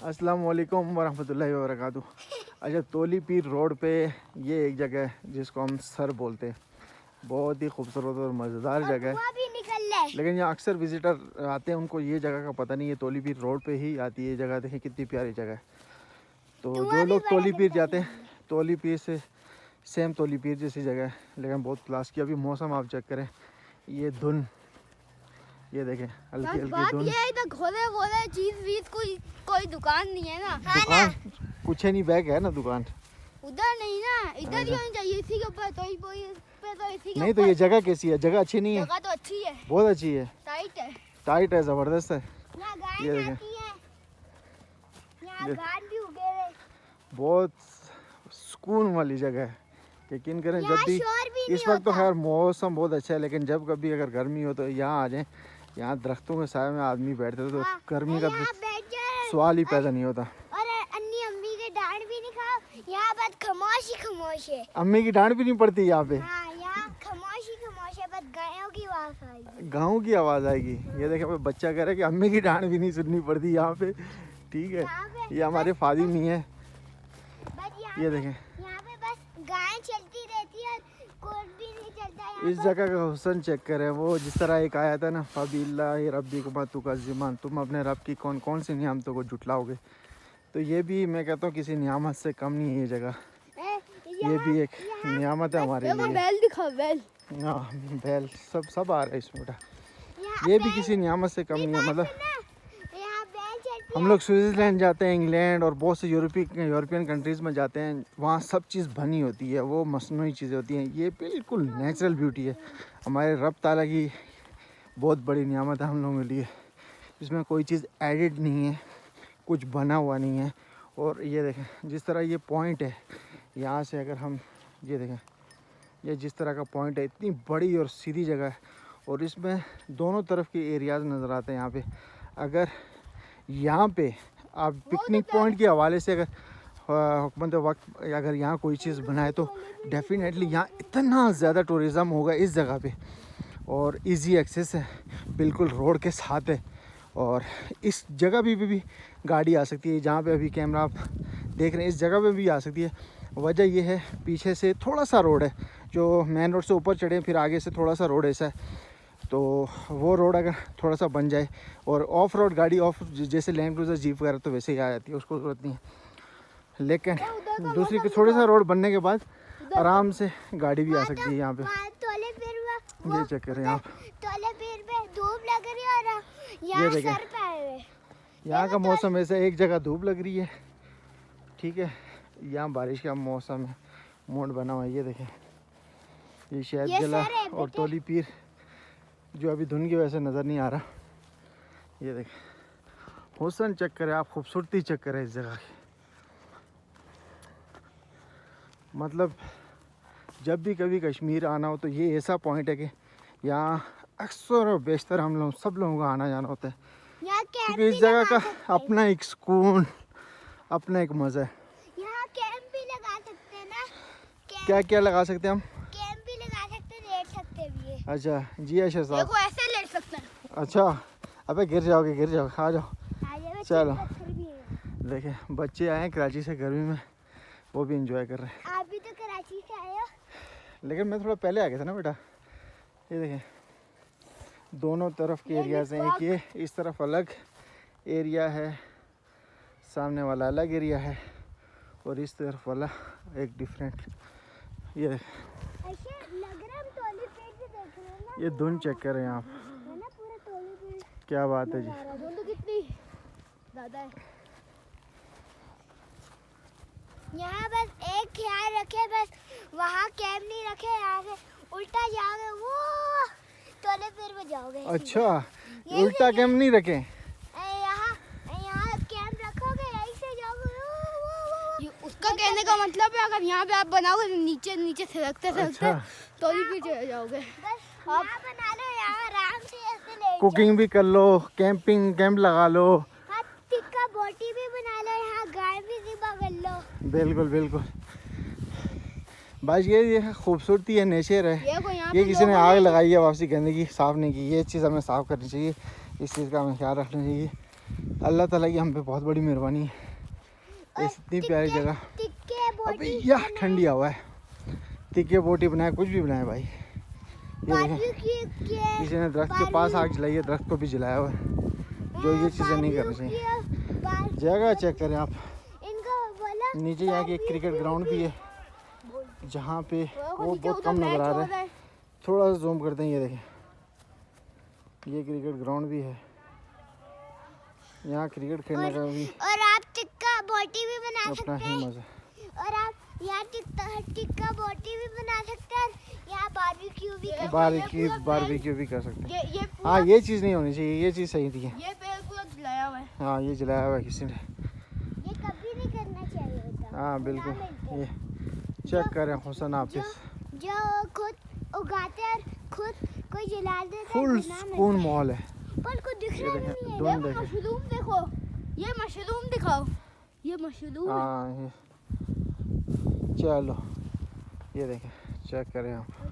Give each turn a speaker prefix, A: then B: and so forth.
A: अस्सलाम वालेकुम वरहमतुल्लाहि वबरकातुहू। अच्छा, तोली पीर रोड पे ये एक जगह है जिसको हम सर बोलते हैं। बहुत ही खूबसूरत और मज़ेदार जगह है, लेकिन यहाँ अक्सर विज़िटर आते हैं, उनको ये जगह का पता नहीं है। तोली पीर रोड पे ही आती है ये जगह। देखें कितनी प्यारी जगह है। तो जो लोग तोली पीर जाते हैं, तोली पीर से सेम तोली पीर जैसी जगह है, लेकिन बहुत क्लास की। अभी मौसम आप चेक करें, ये धुन, ये देखें हल्की हल्की धुन।
B: घोड़े चीज वीज कोई दुकान नहीं है ना।
A: दुकान कुछ नहीं, बैग है ना दुकान।
B: उधर नहीं ना, इधर ही होनी चाहिए। इसी के ऊपर तो इसी के
A: नहीं तो ये जगह कैसी है? जगह अच्छी नहीं है?
B: जगह तो अच्छी है,
A: बहुत अच्छी है,
B: टाइट है,
A: टाइट है, ज़बरदस्त है।
B: यहाँ गाय
A: ये देखें,
B: आती है, यहाँ घास भी उगे हुए।
A: बहुत सुकून वाली जगह है। यकीन करें, जब भी
B: शोर भी
A: इस वक्त तो खैर मौसम बहुत अच्छा है, लेकिन जब कभी अगर गर्मी हो तो यहाँ आ जाएं। यहाँ दरख्तों के साए में आदमी बैठते तो गर्मी का सवाल ही पैदा नहीं होता।
B: और अन्नी अम्मी के डांट भी नहीं खाओ, यहाँ बस खामोश है।
A: अम्मी की डांट भी नहीं पड़ती यहाँ पे।
B: हाँ, यहाँ खामोश है, बस गायों की आवाज़ आएगी,
A: गाँव की आवाज़ आएगी। ये देखें, बच्चा कह रहा है कि अम्मी की डांट भी नहीं सुननी पड़ती यहाँ पे। ठीक है, ये हमारे फादी नहीं है। ये देखें,
B: यहाँ पे बस गाय चलती रहती है, कोई भी नहीं चलता।
A: इस जगह का हुस्न चेक करें। वो जिस तरह एक आया था ना, फबिल्लाहि रब्बिकुम तुकज़्ज़िबान, तुम अपने रब की कौन कौन सी नियामतों को जुटलाओगे। तो ये भी मैं कहता हूँ किसी नियामत से कम नहीं है ये जगह। ये भी एक नियामत है हमारे लिए।
B: बैल दिखाओ, बैल।
A: हाँ, बैल सब आ रहा है इसमें बेटा। ये भी किसी नियामत से कम नहीं है। मतलब हम लोग स्विट्ज़रलैंड जाते हैं, इंग्लैंड और बहुत से यूरोपियन कंट्रीज़ में जाते हैं, वहाँ सब चीज़ बनी होती है, वो मसनूई चीज़ें होती हैं। ये बिल्कुल नेचुरल ब्यूटी है। हमारे रब ताला की बहुत बड़ी नियामत है हम लोगों के लिए। इसमें कोई चीज़ एडिड नहीं है, कुछ बना हुआ नहीं है। और ये देखें, जिस तरह ये पॉइंट है, यहाँ से अगर हम ये देखें, ये जिस तरह का पॉइंट है, इतनी बड़ी और सीधी जगह है, और इसमें दोनों तरफ के एरियाज़ नज़र आते हैं। यहाँ पे अगर यहाँ पे आप पिकनिक पॉइंट के हवाले से अगर हुकूमत वक्त अगर यहाँ कोई चीज़ बनाए तो डेफिनेटली यहाँ इतना ज़्यादा टूरिज़म होगा इस जगह पे, और इजी एक्सेस है, बिल्कुल रोड के साथ है। और इस जगह भी गाड़ी आ सकती है। जहाँ पे अभी कैमरा आप देख रहे हैं, इस जगह पे भी आ सकती है। वजह ये है, पीछे से थोड़ा सा रोड है, जो मेन रोड से ऊपर चढ़े फिर आगे से थोड़ा सा रोड ऐसा है। तो वो रोड अगर थोड़ा सा बन जाए, और ऑफ रोड गाड़ी ऑफ जैसे लैंड क्रूज़र जीप वगैरह तो वैसे ही आ जाती है, उसको ज़रूरत नहीं है। लेकिन दूसरी के थोड़े सा रोड बनने के बाद आराम से गाड़ी भी आ सकती है यहाँ पे। ये चेक करें आप,
B: धूप लग रही है और
A: ये देखें, यहाँ का मौसम ऐसा, एक जगह धूप लग रही है, ठीक है, यहाँ बारिश का मौसम है, मोड़ बना हुआ है। ये देखें, ये शहद जला और तोली पीर जो अभी धुन की वजह से नज़र नहीं आ रहा। ये देखें, हुस्न चेक करें आप, खूबसूरती चेक करें इस जगह की। मतलब जब भी कभी कश्मीर आना हो तो ये ऐसा पॉइंट है कि यहाँ अक्सर और बेशतर हम लोग सब लोगों का आना जाना होता है, क्योंकि इस जगह का अपना एक सुकून, अपना एक मज़ा है।
B: यहाँ कैंप भी लगा सकते हैं ना।
A: क्या क्या लगा सकते हैं हम?
B: कैंप भी लगा सकते हैं, लेट सकते भी है।
A: अच्छा जी अशर साहब,
B: देखो ऐसे लेट सकते हैं।
A: अच्छा, अबे गिर जाओगे, आ जाओ। चलो देखें, बच्चे आए हैं कराची से गर्मी में, वो भी इंजॉय कर रहे हैं।
B: आप भी तो कराची से आए हो।
A: लेकिन मैं थोड़ा पहले आ गया था ना बेटा। ये देखें, दोनों तरफ के एरियाज़ हैं। एक ये इस तरफ अलग एरिया है, सामने वाला अलग एरिया है, और इस तरफ वाला एक डिफरेंट। ये देखें, ये धुन चेक करें आप, क्या बात है जी।
B: कितनी ज़्यादा है। यहाँ बस एक ख्याल रखे, बस वहाँ कैंप नहीं रखे, यहाँ से उल्टा जाओगे वो तोले पीर में जाओगे।
A: अच्छा, उल्टा कैंप नहीं रखे,
B: यहाँ कैंप रखोगे, यहीं से जाओगे। उसका कहने का मतलब है अगर यहाँ पे आप बनाओगे तो नीचे सरकते तोली पीर चले जाओगे। आप बना लो यहाँ आराम से, ऐसे
A: कुकिंग भी कर लो, कैंप लगा लो,
B: टिक्का बोटी भी बना लो, यहाँ गाय भी ज़िबा कर लो।
A: बिल्कुल बस ये खूबसूरती है, नेचर है। ये किसी ने आग लगाई है, वापसी गंदगी साफ़ नहीं की। ये चीज़ हमें साफ़ करनी चाहिए, इस चीज़ का हमें ख्याल रखना चाहिए। अल्लाह ताला की हम पे बहुत बड़ी मेहरबानी है। इस इतनी प्यारी जगह। अभी यह ठंडी हवा है, टिक्के बोटी बनाए, कुछ भी बनाए भाई। ये देखें, किसी ने दरख्त के पास आग जलाई है, दरख्त को भी जलाया हुआ है, जो ये चीज़ें नहीं करनी चाहिए। जगह चेक करें आप, नीचे जाके एक क्रिकेट ग्राउंड भी है जहाँ पे वो बहुत कम नज़र आ रहा है। थोड़ा सा जूम करते हैं, ये देखें, ये क्रिकेट ग्राउंड भी है, यहाँ क्रिकेट खेलने का भी
B: और आप टिक्का बोटी भी बना
A: अपना
B: सकते
A: ही
B: हैं।
A: मज़ा।
B: और आप यहाँ टिक्का बोटी भी बना सकते हैं, यहाँ बारबेक्यू भी
A: बारबेक्यू भी कर सकते हैं।
B: ये
A: हाँ, ये चीज़ नहीं होनी चाहिए, ये चीज़ सही नहीं है।
B: ये पेड़ पूरा जलाया हुआ है।
A: हाँ, ये जलाया हुआ है किसी ने।
B: ये कभी नहीं करना चाहिए होता।
A: हाँ बिल्कुल, ये चेक करें हुसन हाफिज,
B: जो खुद उगाते हैं और खुद कोई जला देता है।
A: फुल सुकून माहौल है।
B: पर कुछ दिख रहा
A: ये
B: नहीं है।
A: ढूंढ
B: ये
A: देखें।
B: मशरूम देखो, ये मशरूम दिखाओ, ये मशरूम है।
A: हाँ, ये चलो, ये देखें, चेक करें आप।